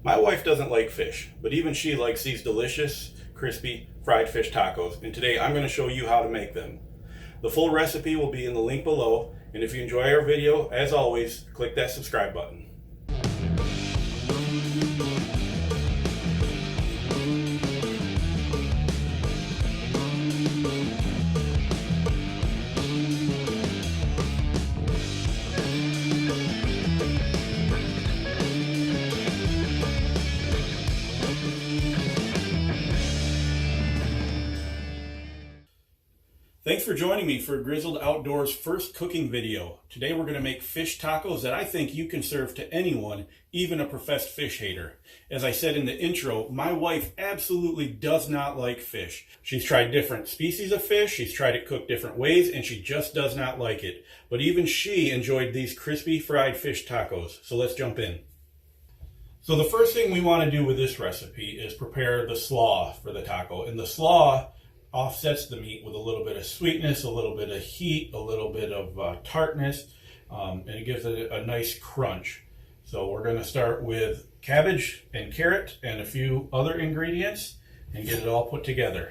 My wife doesn't like fish, but even she likes these delicious, crispy, fried fish tacos, and today I'm going to show you how to make them. The full recipe will be in the link below, and if you enjoy our video, as always, click that subscribe button. Thanks for joining me for Grizld Outdoors' first cooking video. Today we're going to make fish tacos that I think you can serve to anyone, even a professed fish hater. As I said in the intro, my wife absolutely does not like fish. She's tried different species of fish, she's tried it cooked different ways, and she just does not like it. But even she enjoyed these crispy fried fish tacos. So let's jump in. So the first thing we want to do with this recipe is prepare the slaw for the taco. And the slaw offsets the meat with a little bit of sweetness, a little bit of heat, a little bit of tartness, and it gives it a nice crunch. So we're going to start with cabbage and carrot and a few other ingredients and get it all put together.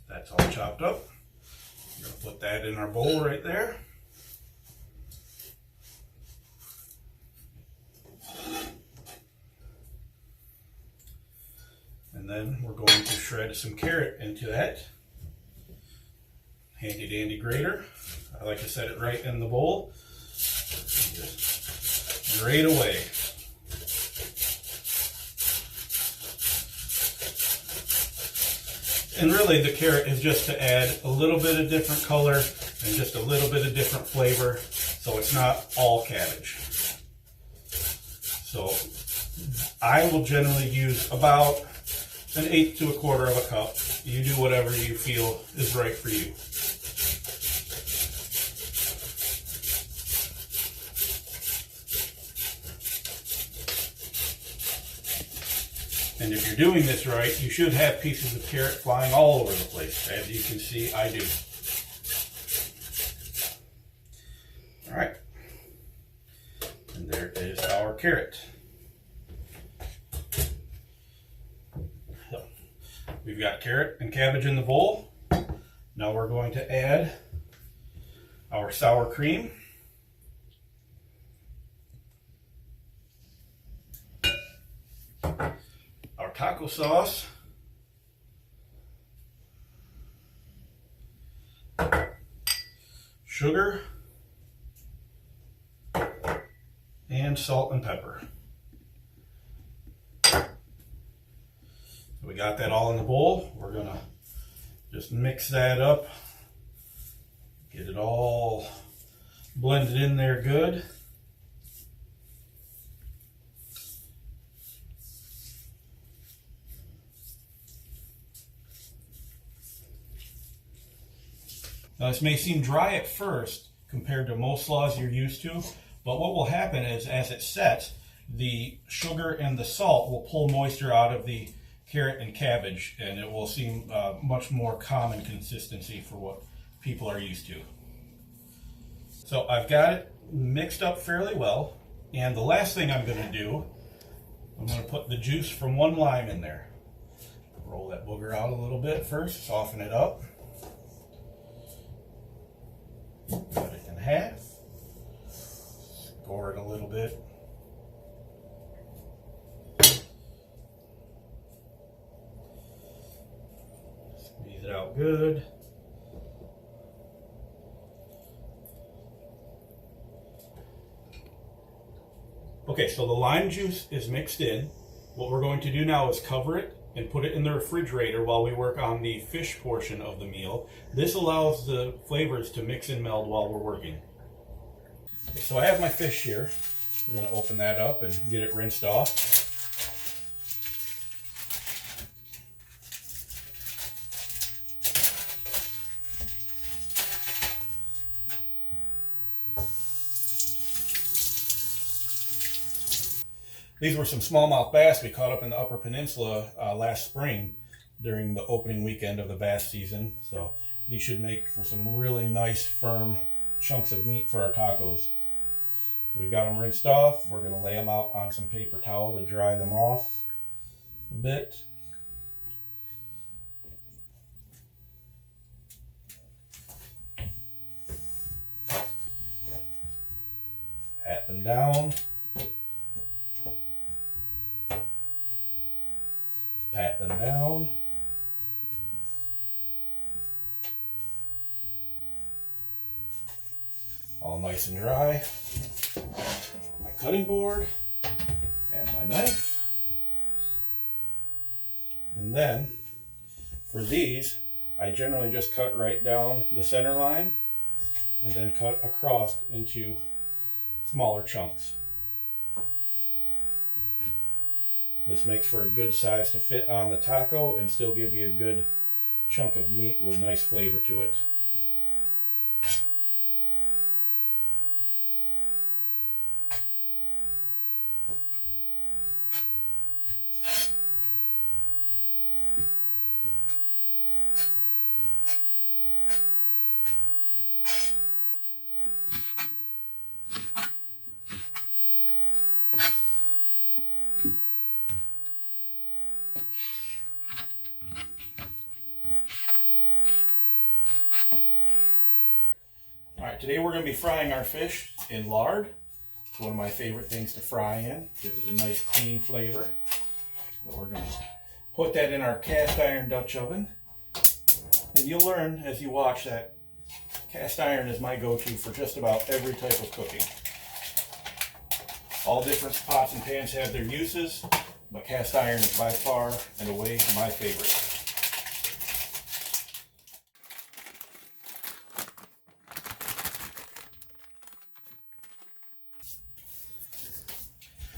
That's all chopped up. I'm going to put that in our bowl right there. And then we're going to shred some carrot into that. Handy dandy grater. I like to set it right in the bowl. Just grate away. And really the carrot is just to add a little bit of different color and just a little bit of different flavor, so it's not all cabbage. So I will generally use about 1/8 to 1/4 of a cup. You do whatever you feel is right for you. And if you're doing this right, you should have pieces of carrot flying all over the place. As you can see, I do. All right. And there is our carrot. So, we've got carrot and cabbage in the bowl. Now we're going to add our sour cream. Taco sauce, sugar, and salt and pepper. So we got that all in the bowl. We're gonna just mix that up, get it all blended in there good. Now this may seem dry at first compared to most slaws you're used to, but what will happen is as it sets, the sugar and the salt will pull moisture out of the carrot and cabbage, and it will seem much more common consistency for what people are used to. So I've got it mixed up fairly well, and the last thing I'm going to do, I'm going to put the juice from one lime in there. Roll that booger out a little bit first, soften it up. Cut it in half, score it a little bit. Squeeze it out good. Okay, so the lime juice is mixed in. What we're going to do now is cover it and put it in the refrigerator while we work on the fish portion of the meal. This allows the flavors to mix and meld while we're working. So I have my fish here. We're going to open that up and get it rinsed off. These were some smallmouth bass we caught up in the Upper Peninsula last spring during the opening weekend of the bass season. So these should make for some really nice, firm chunks of meat for our tacos. So we've got them rinsed off. We're going to lay them out on some paper towel to dry them off a bit. Pat them down. Pat them down. All nice and dry. My cutting board and my knife. And then for these, I generally just cut right down the center line and then cut across into smaller chunks. This makes for a good size to fit on the taco and still give you a good chunk of meat with nice flavor to it. All right, today we're going to be frying our fish in lard. It's one of my favorite things to fry in. Gives it a nice clean flavor. So we're going to put that in our cast iron Dutch oven. And you'll learn as you watch that cast iron is my go-to for just about every type of cooking. All different pots and pans have their uses, but cast iron is by far and away my favorite.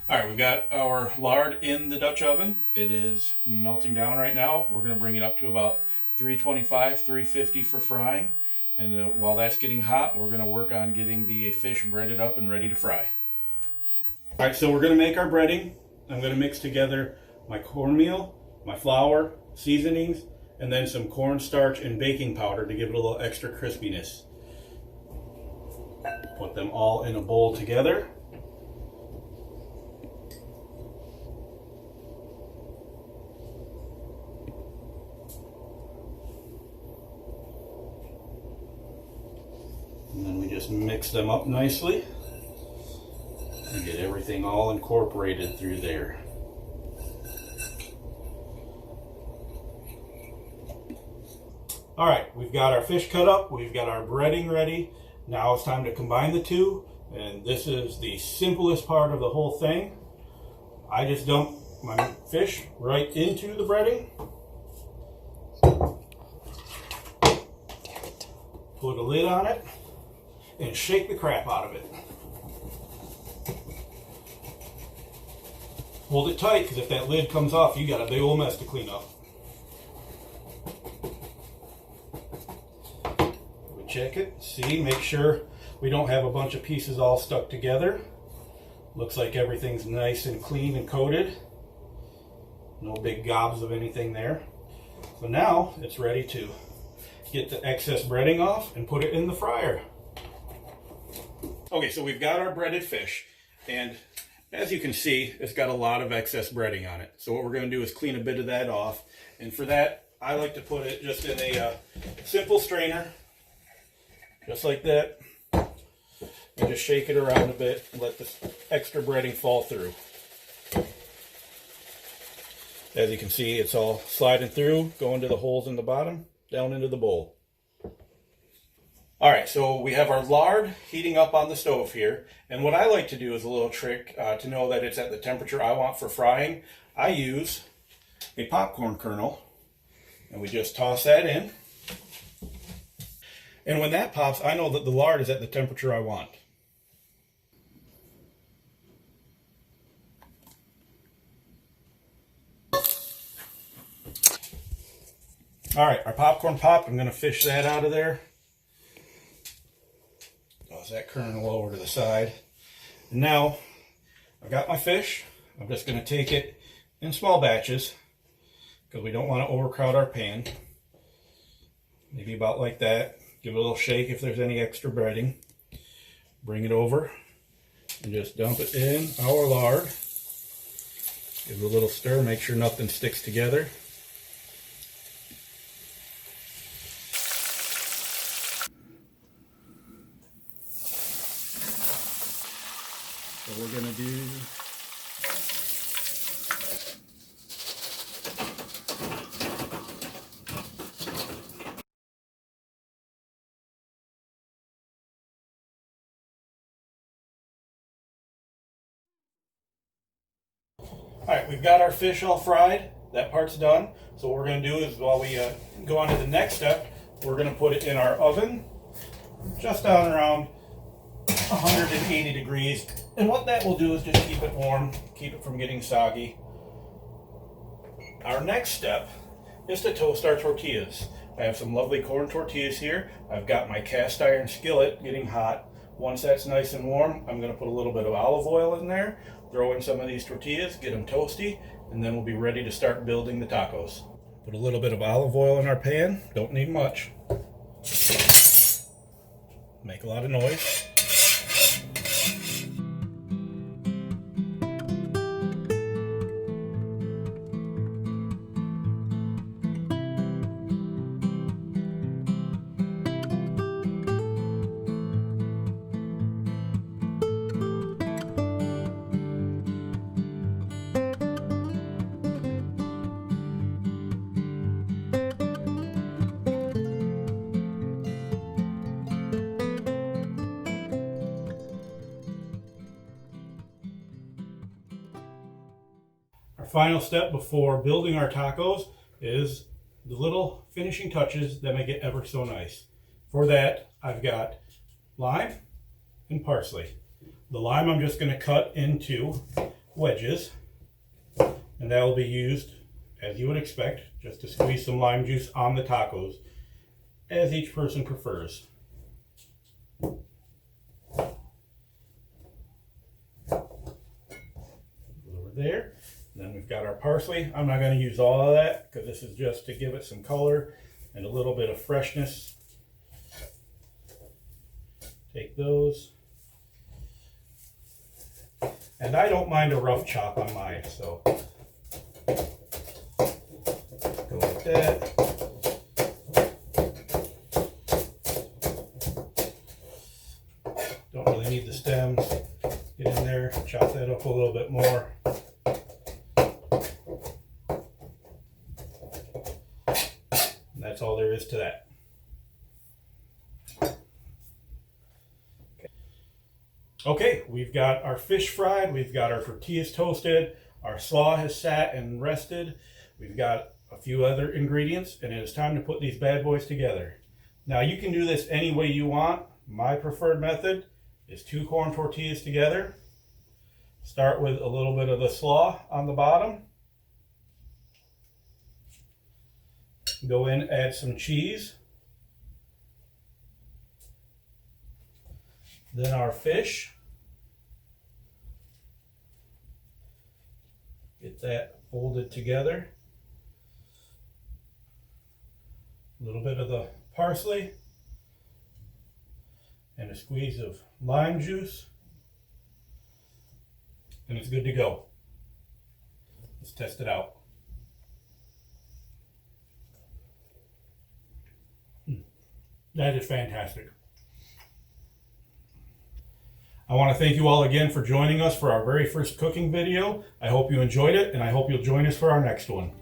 All right, we've got our lard in the Dutch oven. It is melting down right now. We're going to bring it up to about 325, 350 for frying. And while that's getting hot, we're going to work on getting the fish breaded up and ready to fry. All right, so we're going to make our breading. I'm going to mix together my cornmeal, my flour, seasonings, and then some cornstarch and baking powder to give it a little extra crispiness. Put them all in a bowl together. And then we just mix them up nicely and get everything all incorporated through there. All right, we've got our fish cut up, we've got our breading ready. Now it's time to combine the two, and this is the simplest part of the whole thing. I just dump my fish right into the breading. Put a lid on it and shake the crap out of it. Hold it tight, because if that lid comes off, you got a big old mess to clean up. We check it, see, make sure we don't have a bunch of pieces all stuck together. Looks like everything's nice and clean and coated. No big gobs of anything there. So now it's ready to get the excess breading off and put it in the fryer. Okay, so we've got our breaded fish, and as you can see, it's got a lot of excess breading on it. So what we're going to do is clean a bit of that off, and for that, I like to put it just in a simple strainer, just like that, and just shake it around a bit and let the extra breading fall through. As you can see, it's all sliding through, going to the holes in the bottom, down into the bowl. All right, so we have our lard heating up on the stove here, and what I like to do is a little trick to know that it's at the temperature I want for frying. I use a popcorn kernel, and we just toss that in. And when that pops, I know that the lard is at the temperature I want. All right, our popcorn popped. I'm going to fish that out of there. Toss that kernel over to the side. And now I've got my fish. I'm just going to take it in small batches because we don't want to overcrowd our pan. Maybe about like that. Give it a little shake if there's any extra breading. Bring it over and just dump it in our lard. Give it a little stir, make sure nothing sticks together. So we're going to do Alright, we've got our fish all fried. That part's done. So what we're going to do is while we go on to the next step, we're going to put it in our oven just down around 180 degrees. And what that will do is just keep it warm, keep it from getting soggy. Our next step is to toast our tortillas. I have some lovely corn tortillas here. I've got my cast iron skillet getting hot. Once that's nice and warm, I'm going to put a little bit of olive oil in there, throw in some of these tortillas, get them toasty, and then we'll be ready to start building the tacos. Put a little bit of olive oil in our pan, don't need much. Make a lot of noise. Our final step before building our tacos is the little finishing touches that make it ever so nice. For that, I've got lime and parsley. The lime I'm just going to cut into wedges, and that will be used, as you would expect, just to squeeze some lime juice on the tacos, as each person prefers. Over there. Then we've got our parsley. I'm not going to use all of that because this is just to give it some color and a little bit of freshness. Take those. And I don't mind a rough chop on mine, so go like that. Don't really need the stems. Get in there, chop that up a little bit more. That's all there is to that. Okay, we've got our fish fried, we've got our tortillas toasted, our slaw has sat and rested, we've got a few other ingredients, and it is time to put these bad boys together. Now you can do this any way you want. My preferred method is 2 corn tortillas together. Start with a little bit of the slaw on the bottom. Go in, add some cheese. Then our fish. Get that folded together. A little bit of the parsley. And a squeeze of lime juice. And it's good to go. Let's test it out. That is fantastic. I want to thank you all again for joining us for our very first cooking video. I hope you enjoyed it, and I hope you'll join us for our next one.